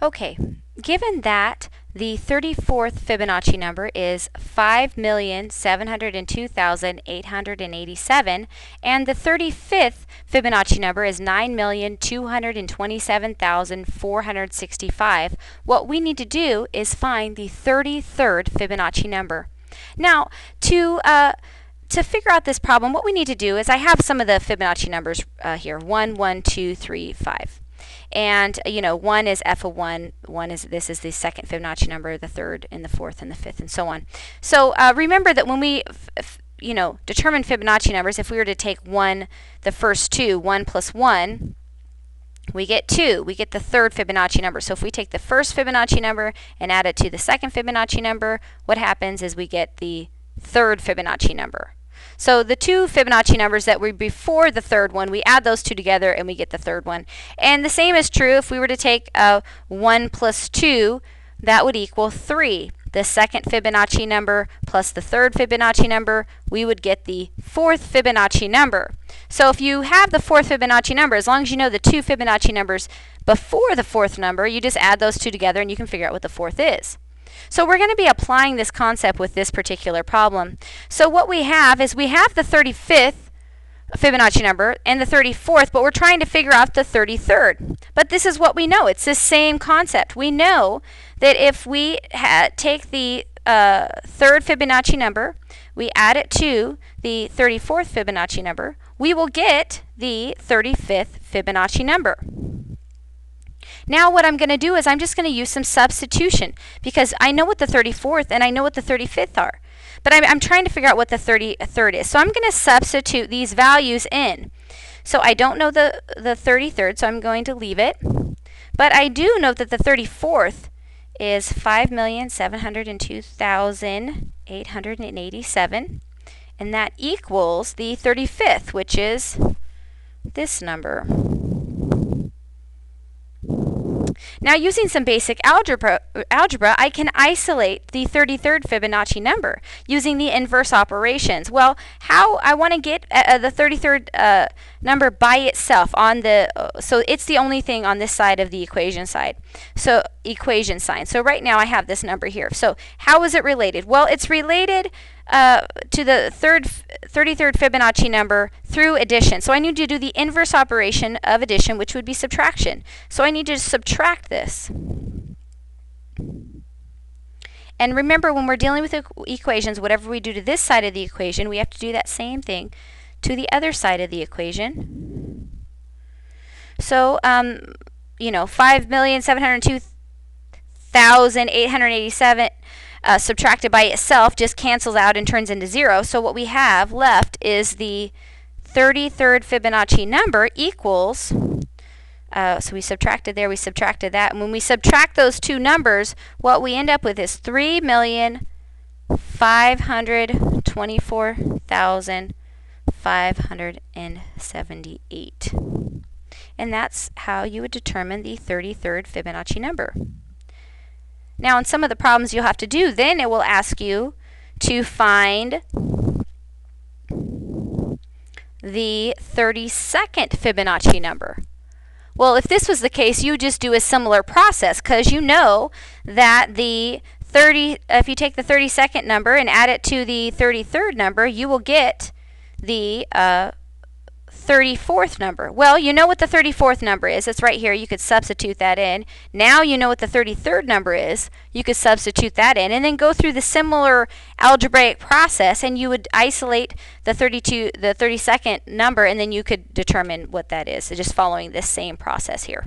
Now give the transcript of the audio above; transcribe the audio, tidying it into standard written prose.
Okay, given that the 34th Fibonacci number is 5,702,887 and the 35th Fibonacci number is 9,227,465, what we need to do is find the 33rd Fibonacci number. Now, to figure out this problem, what we need to do is I have some of the Fibonacci numbers here, 1, 1, 2, 3, 5. And, 1 is f of 1, this is the second Fibonacci number, the third and the fourth and the fifth, and so on. So remember that when we, determine Fibonacci numbers, if we were to take the first two, 1 plus 1, we get 2. We get the third Fibonacci number. So if we take the first Fibonacci number and add it to the second Fibonacci number, what happens is we get the third Fibonacci number. So the two Fibonacci numbers that were before the third one, we add those two together and we get the third one. And the same is true if we were to take 1 plus 2, that would equal 3. The second Fibonacci number plus the third Fibonacci number, we would get the fourth Fibonacci number. So if you have the fourth Fibonacci number, as long as you know the two Fibonacci numbers before the fourth number, you just add those two together and you can figure out what the fourth is. So we're going to be applying this concept with this particular problem. So what we have is we have the 35th Fibonacci number and the 34th, but we're trying to figure out the 33rd. But this is what we know. It's the same concept. We know that if we take the third Fibonacci number, we add it to the 34th Fibonacci number, we will get the 35th Fibonacci number. Now what I'm going to do is I'm just going to use some substitution because I know what the 34th and I know what the 35th are. But I'm trying to figure out what the 33rd is. So I'm going to substitute these values in. So I don't know the 33rd, so I'm going to leave it. But I do know that the 34th is 5,702,887. And that equals the 35th, which is this number. Now, using some basic algebra, I can isolate the 33rd Fibonacci number using the inverse operations. Well, how I want to get the 33rd number by itself on the so it's the only thing on this side of the equation side. So equation sign. So right now I have this number here. So how is it related? Well, it's related to the 33rd Fibonacci number through addition. So I need to do the inverse operation of addition, which would be subtraction. So I need to subtract this. And remember, when we're dealing with equations, whatever we do to this side of the equation, we have to do that same thing to the other side of the equation. So, 5,702,887 subtracted by itself just cancels out and turns into 0. So what we have left is the 33rd Fibonacci number equals, so we subtracted there, we subtracted that. And when we subtract those two numbers, what we end up with is 3,524,578. And that's how you would determine the 33rd Fibonacci number. Now, in some of the problems you'll have to do, then it will ask you to find the 32nd Fibonacci number. Well, if this was the case, you just do a similar process because you know that if you take the 32nd number and add it to the 33rd number, you will get the 34th number. Well, you know what the 34th number is. It's right here. You could substitute that in. Now you know what the 33rd number is. You could substitute that in and then go through the similar algebraic process, and you would isolate the 32nd number, and then you could determine what that is. So just following this same process here.